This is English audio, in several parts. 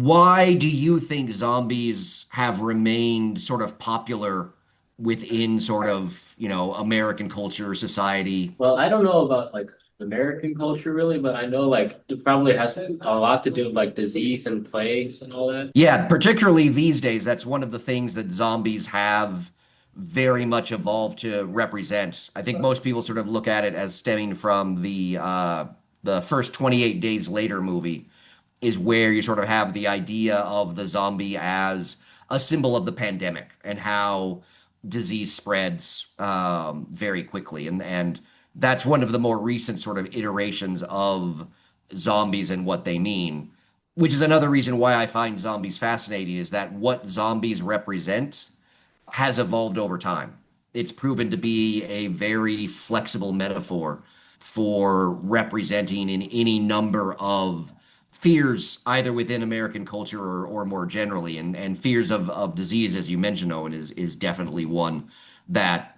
Why do you think zombies have remained sort of popular within sort of, American culture, society? Well, I don't know about like American culture really, but I know like it probably has a lot to do with like disease and plagues and all that. Yeah, particularly these days, that's one of the things that zombies have very much evolved to represent. I think most people sort of look at it as stemming from the first 28 Days Later movie, is where you sort of have the idea of the zombie as a symbol of the pandemic and how disease spreads very quickly. And that's one of the more recent sort of iterations of zombies and what they mean, which is another reason why I find zombies fascinating, is that what zombies represent has evolved over time. It's proven to be a very flexible metaphor for representing in any number of fears, either within American culture or more generally. And fears of disease, as you mentioned, Owen, is definitely one that,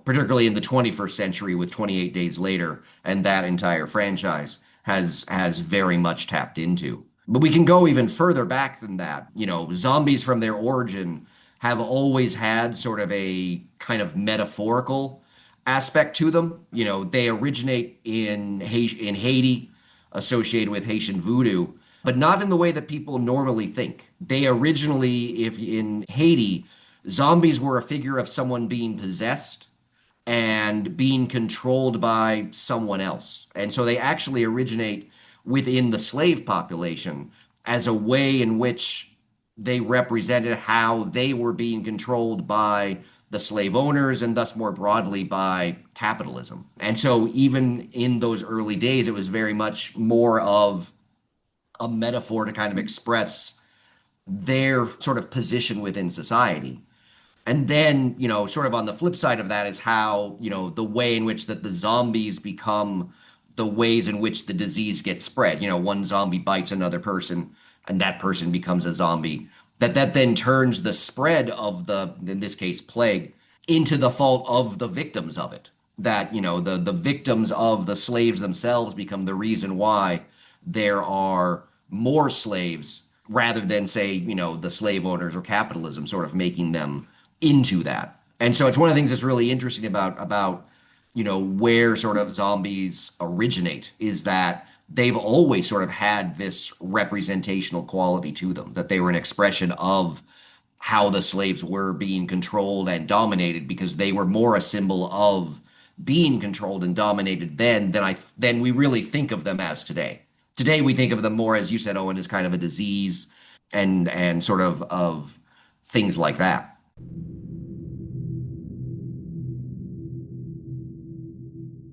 particularly in the 21st century with 28 Days Later and that entire franchise has very much tapped into. But we can go even further back than that. Zombies from their origin have always had sort of a kind of metaphorical aspect to them. They originate in Haiti, associated with Haitian voodoo, but not in the way that people normally think. They originally, if in Haiti, zombies were a figure of someone being possessed and being controlled by someone else. And so they actually originate within the slave population as a way in which they represented how they were being controlled by the slave owners and thus more broadly by capitalism. And so even in those early days, it was very much more of a metaphor to kind of express their sort of position within society. And then, sort of on the flip side of that is how, the way in which that the zombies become the ways in which the disease gets spread. One zombie bites another person and that person becomes a zombie. That then turns the spread of the, in this case, plague, into the fault of the victims of it. That, the victims of the slaves themselves become the reason why there are more slaves rather than, say, the slave owners or capitalism sort of making them into that. And so it's one of the things that's really interesting about where sort of zombies originate, is that they've always sort of had this representational quality to them, that they were an expression of how the slaves were being controlled and dominated, because they were more a symbol of being controlled and dominated then than we really think of them as today. Today we think of them more, as you said, Owen, as kind of a disease and sort of things like that.